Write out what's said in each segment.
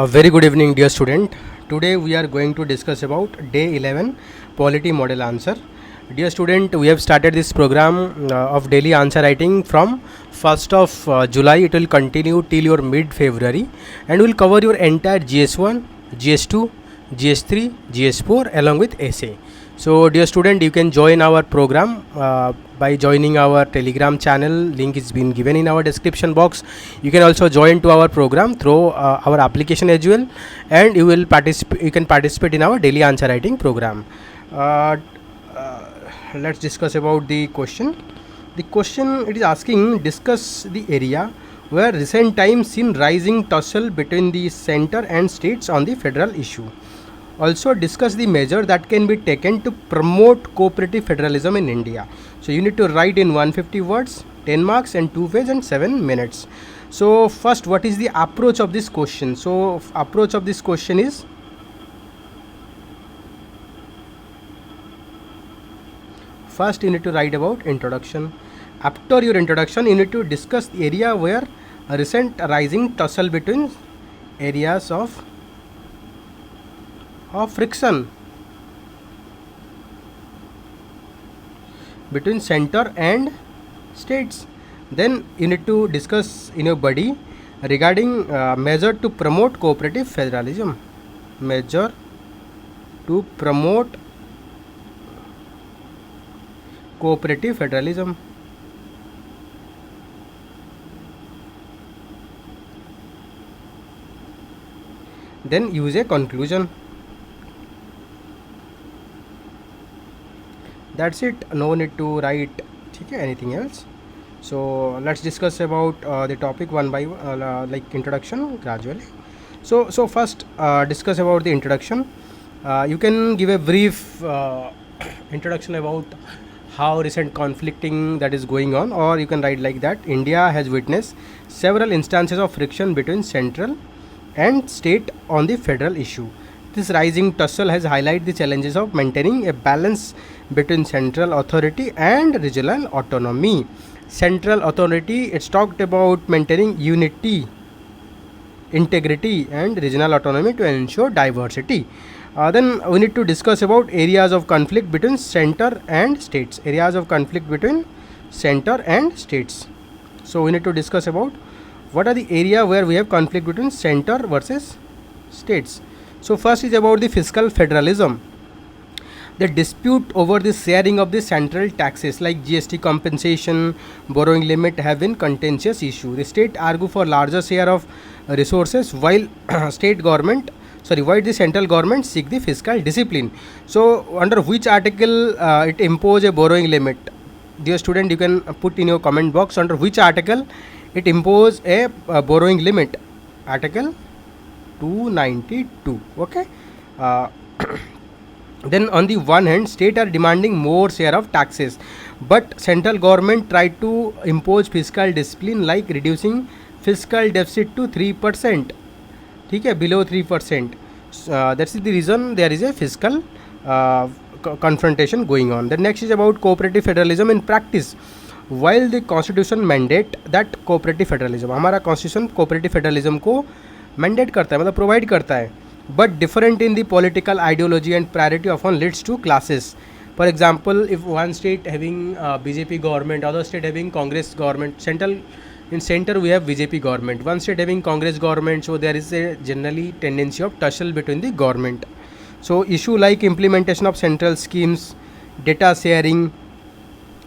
Very good evening, dear student. Today we are going to discuss about day 11 polity model answer. Dear student, we have started this program of daily answer writing from 1st of July. It will continue till your mid February and will cover your entire GS1, GS2, GS3, GS4 along with essay. So dear student, you can join our program by joining our Telegram channel. Link is been given in our description box. You can also join to our program through our application as well, and you will participate. You can participate in our daily answer writing program. Let's discuss about the question. The question, it is asking, discuss the area where recent times seen rising tussle between the center and states on the federal issue. Also discuss the measure that can be taken to promote cooperative federalism in India. So you need to write in 150 words, 10 marks and 2 pages and 7 minutes. So first, what is the approach of this question? So approach of this question is, first you need to write about introduction. After your introduction, you need to discuss the area where a recent rising tussle between areas of friction between center and states. Then you need to discuss in your body regarding measure to promote cooperative federalism. Measure to promote cooperative federalism. Then use a conclusion. That's it. No need to write anything else. So let's discuss about the topic one by like introduction gradually. So first discuss about the introduction. You can give a brief introduction about how recent conflicting that is going on, or you can write like that: India has witnessed several instances of friction between central and state on the federal issue. This rising tussle has highlighted the challenges of maintaining a balance between central authority and regional autonomy. Central authority, it's talked about maintaining unity, integrity, and regional autonomy to ensure diversity. Then we need to discuss about areas of conflict between center and states. Areas of conflict between center and states. So we need to discuss about what are the area where we have conflict between center versus states. So first is about the fiscal federalism. The dispute over the sharing of the central taxes like GST compensation, borrowing limit have been contentious issue. The state argue for larger share of resources while while the central government seek the fiscal discipline. So under which article it impose a borrowing limit? Dear student, you can put in your comment box under which article it impose a borrowing limit. Article 292. Okay. Then on the one hand, state are demanding more share of taxes, but central government try to impose fiscal discipline like reducing fiscal deficit to 3%. Below 3%. That's the reason there is a fiscal confrontation going on. The next is about cooperative federalism in practice. While the constitution mandate that cooperative federalism, हमारा constitution cooperative federalism को mandate करता है, मतलब provide करता है, but different in the political ideology and priority often leads to clashes. For example, if one state having BJP government, other state having Congress government, in center we have BJP government, one state having Congress government, so there is a generally tendency of tussle between the government. So issue like implementation of central schemes, data sharing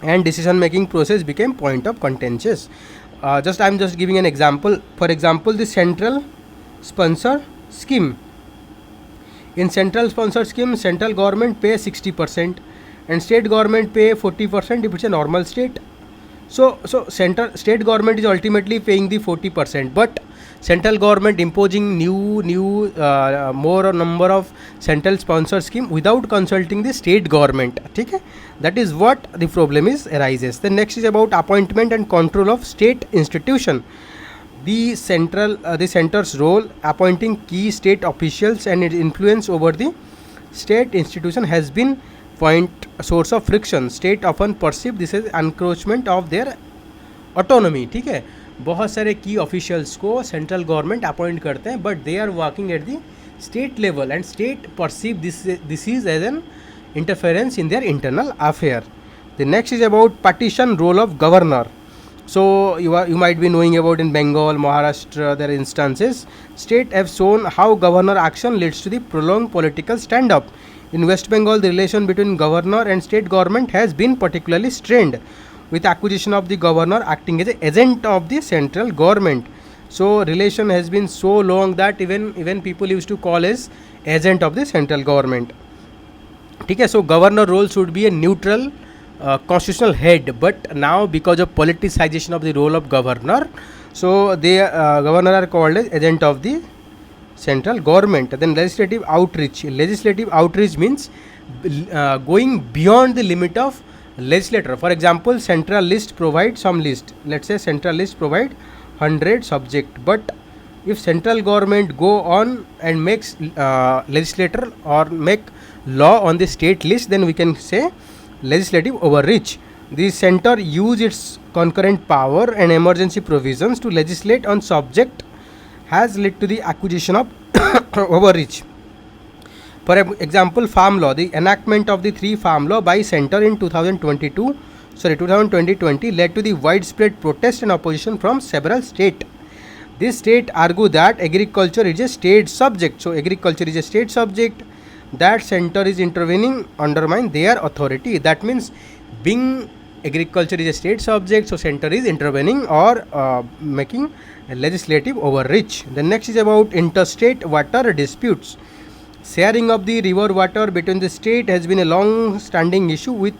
and decision making process became point of contentious. I'm just giving an example. For example, the central sponsor scheme. In central sponsor scheme, central government pay 60% and state government pay 40% if it's a normal state. So state government is ultimately paying the 40%, but central government imposing new more number of central sponsor scheme without consulting the state government. Okay? That is what the problem arises. The next is about appointment and control of state institution. The center's role appointing key state officials and its influence over the state institution has been source of friction. State often perceive this as encroachment of their autonomy. ठीक है, बहुत सारे की officials को central government appoint करते हैं, but they are working at the state level and state perceive this is as an interference in their internal affair. The next is about partition role of governor. So you might be knowing about in Bengal, Maharashtra, there are instances. State have shown how governor action leads to the prolonged political stand-up. In West Bengal, the relation between governor and state government has been particularly strained, with acquisition of the governor acting as an agent of the central government. So relation has been so long that even people used to call as agent of the central government. ठीक है. So governor role should be a neutral constitutional head, but now because of politicization of the role of governor, so the governor are called as agent of the central government. Then legislative outreach means going beyond the limit of legislator. For example, central list provide some list, let's say central list provide 100 subject, but if central government go on and makes legislator or make law on the state list, then we can say legislative overreach. The center use its concurrent power and emergency provisions to legislate on subject has led to the acquisition of overreach. For example, farm law, the enactment of the 3 farm law by center in 2020 led to the widespread protest and opposition from several states. This state argue that agriculture is a state subject. So agriculture is a state subject, that center is intervening, undermine their authority. That means being agriculture is a state subject, so center is intervening or making legislative overreach. The next is about interstate water disputes. Sharing of the river water between the state has been a long standing issue, with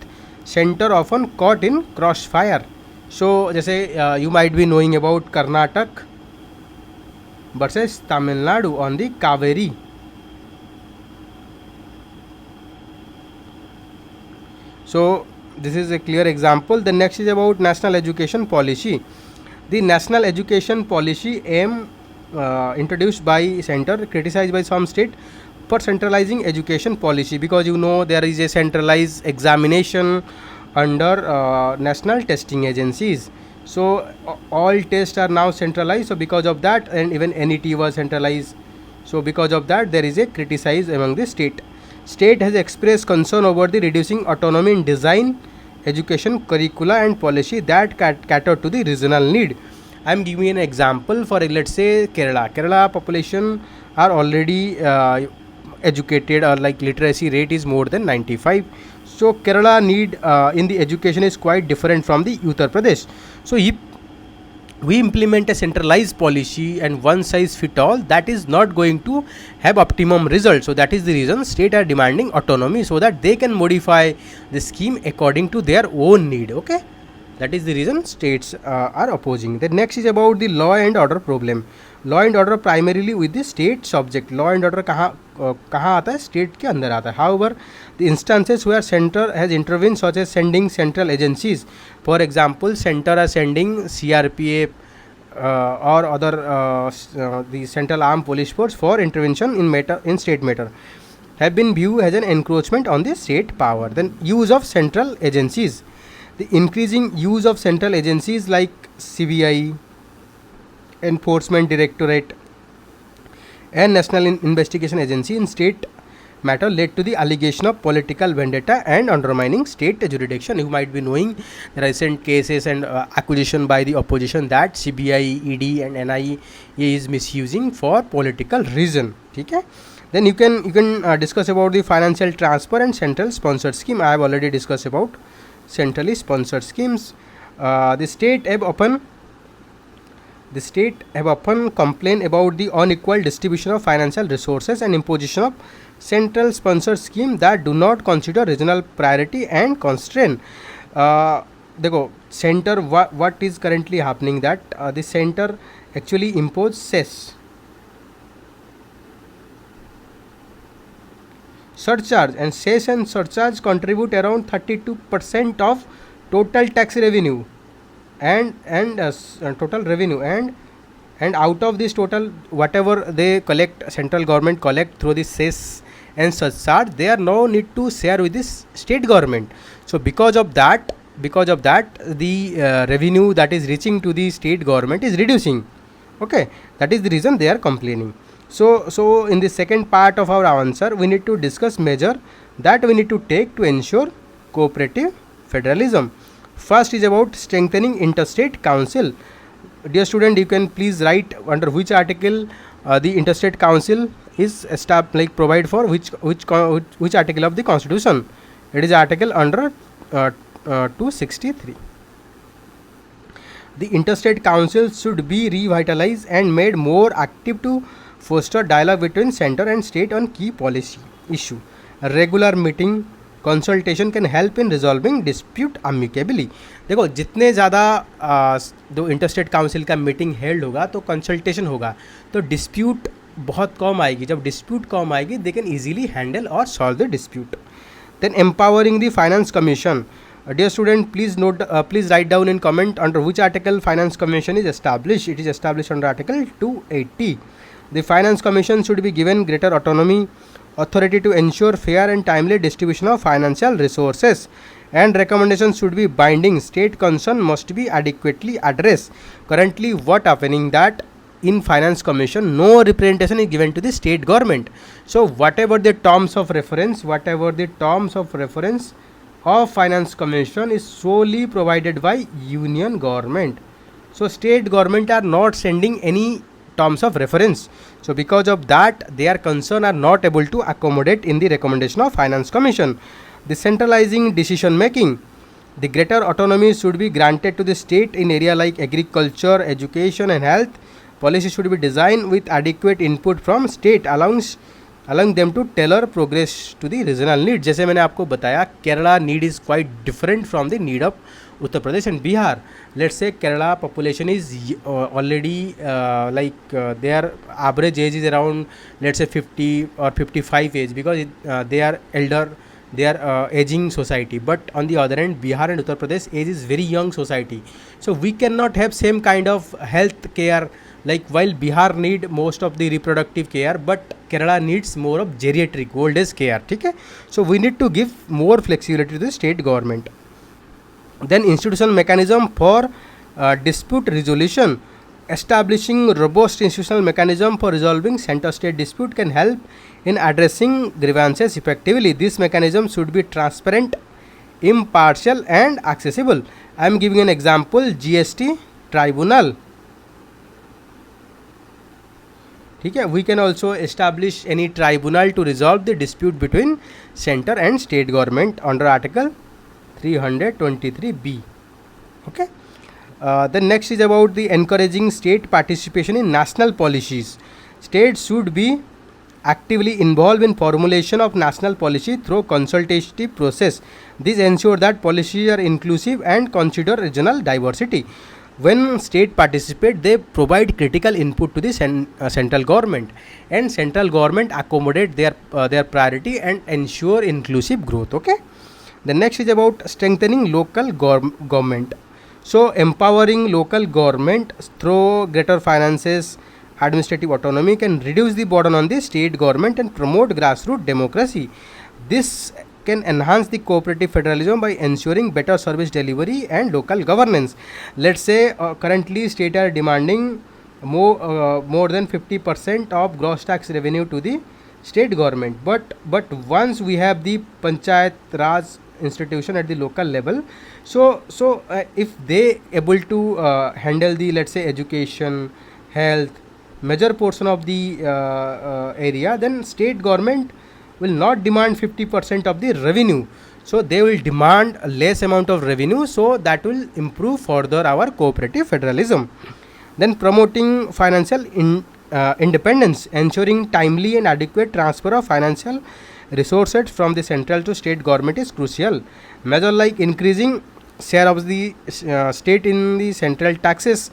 center often caught in crossfire. So जैसे you might be knowing about Karnataka versus Tamil Nadu on the Kaveri. So this is a clear example. The next is about national education policy. The national education policy aim introduced by center, criticized by some state for centralizing education policy, because you know there is a centralized examination under national testing agencies. So all tests are now centralized. So because of that, and even NET was centralized. So because of that, there is a criticism among the state. State has expressed concern over the reducing autonomy in design, education, curricula and policy that cater to the regional need. I am giving an example for, let's say, Kerala population are already educated, or like literacy rate is more than 95. So Kerala need in the education is quite different from the Uttar Pradesh. So if we implement a centralized policy and one size fit all, that is not going to have optimum result. So that is the reason state are demanding autonomy, so that they can modify the scheme according to their own need. Okay, that is the reason states are opposing. The next is about the law and order problem. Law and order primarily with the state subject. Law and order कहाँ आता है? State के अंदर आता है. However, the instances where center has intervened, such as sending central agencies, for example, center are sending CRPF or other the central armed police force for intervention in state matter, have been viewed as an encroachment on the state power. Then use of central agencies. The increasing use of central agencies like CBI, Enforcement Directorate and National Investigation Agency in state matter led to the allegation of political vendetta and undermining state jurisdiction. You might be knowing the recent cases and accusation by the opposition that CBI, ED and NIA is misusing for political reason. Okay? Then you can discuss about the financial transfer and central sponsored scheme. I have already discussed about centrally sponsored schemes. The state have often complained about the unequal distribution of financial resources and imposition of central sponsored scheme that do not consider regional priority and constraint. देखो center what is currently happening, that the center actually impose cess, surcharge, and cess and surcharge contribute around 32% of total tax revenue and total revenue, and out of this total whatever they collect, central government collect through the cess and surcharge, they are now need to share with this state government. So because of that, because of that the revenue that is reaching to the state government is reducing. Okay, that is the reason they are complaining. So in the second part of our answer, we need to discuss measure that we need to take to ensure cooperative federalism. First is about strengthening interstate council. Dear student, you can please write under which article the interstate council is provide for which article of the constitution. It is article under 263. The interstate council should be revitalized and made more active to foster dialogue between center and state on key policy issue. A regular meeting consultation can help in resolving dispute amicably. देखो जितने ज़्यादा जो interstate council का meeting held होगा तो consultation होगा तो dispute बहुत कम आएगी. जब डिस्प्यूट कम आएगी दे कैन ईजिली हैंडल और solve the dispute. Then empowering the finance commission. Dear student, please note, please write down in comment under which article finance commission is established. It is established under article 280. The finance commission should be given greater autonomy, authority to ensure fair and timely distribution of financial resources, and recommendations should be binding. State concern must be adequately addressed. Currently what happening that in finance commission no representation is given to the state government. So whatever the terms of reference of finance commission is solely provided by union government. So state government are not sending any terms of reference. So because of that their concern are not able to accommodate in the recommendation of finance commission. The centralizing decision making. The greater autonomy should be granted to the state in area like agriculture, education and health. Policy should be designed with adequate input from state, allowing them to tailor progress to the regional need. जैसे मैंने आपको बताया Kerala need is quite different from the need of Uttar Pradesh and Bihar. Let's say Kerala population is already their average age is around let's say 50 or 55 age because they are elder. They are aging society, but on the other hand Bihar and Uttar Pradesh age is very young society. So we cannot have same kind of health care. Like while Bihar need most of the reproductive care, but Kerala needs more of geriatric old age care. Okay? So we need to give more flexibility to the state government. Then institutional mechanism for dispute resolution. Establishing robust institutional mechanism for resolving center-state dispute can help in addressing grievances effectively. This mechanism should be transparent, impartial and accessible. I am giving an example, GST tribunal. Okay, we can also establish any tribunal to resolve the dispute between center and state government under article 323B. Okay. The next is about the encouraging state participation in national policies. States should be actively involved in formulation of national policy through consultative process. This ensures that policies are inclusive and consider regional diversity. When state participate, they provide critical input to the central government, and central government accommodate their priority and ensure inclusive growth. Okay. The next is about strengthening local government. So empowering local government through greater finances, administrative autonomy can reduce the burden on the state government and promote grassroots democracy. This can enhance the cooperative federalism by ensuring better service delivery and local governance. Let's say currently state are demanding more than 50% of gross tax revenue to the state government, but once we have the panchayat raj institution at the local level, so if they able to handle the let's say education, health, major portion of the area, then state government will not demand 50% of the revenue. So they will demand a less amount of revenue, so that will improve further our cooperative federalism. Then promoting financial independence, ensuring timely and adequate transfer of financial resources from the central to state government is crucial. Measure like increasing share of the state in the central taxes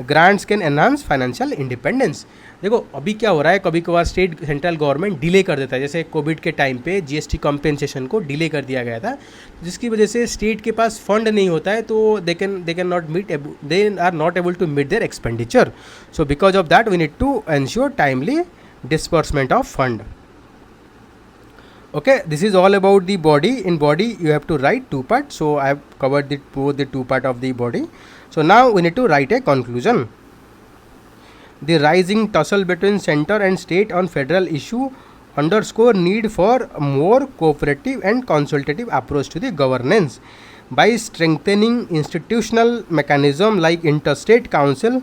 grants can enhance financial independence. देखो अभी क्या हो रहा है, कभी कभार state central government delay कर देता है. जैसे कोविड के टाइम पे जीएसटी कॉम्पेंसेशन को डिले कर दिया गया था, जिसकी वजह से स्टेट के पास फंड नहीं होता है, तो they can not meet, they are not able to meet their expenditure. So because of that we need to ensure timely disbursement of fund. Okay, this is all about the body. In body you have to write two parts, so I have covered both the two part of the body. So now we need to write a conclusion. The rising tussle between center and state on federal issue underscore need for more cooperative and consultative approach to the governance. By strengthening institutional mechanism like interstate council,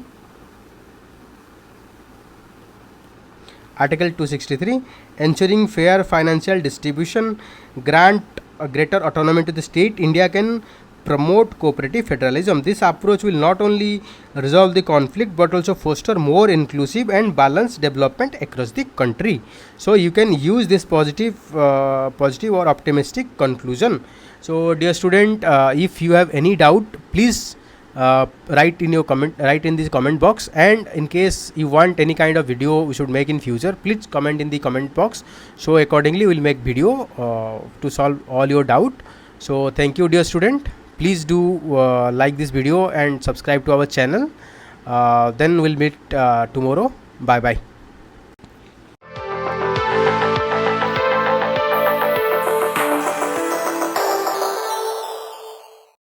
Article 263, ensuring fair financial distribution, grant a greater autonomy to the state, India can promote cooperative federalism. This approach will not only resolve the conflict but also foster more inclusive and balanced development across the country. So you can use this positive or optimistic conclusion. So dear student, if you have any doubt, please write in this comment box, and in case you want any kind of video we should make in future, please comment in the comment box, so accordingly we'll make video to solve all your doubt. So thank you dear student, please do like this video and subscribe to our channel. Then we'll meet tomorrow. Bye bye.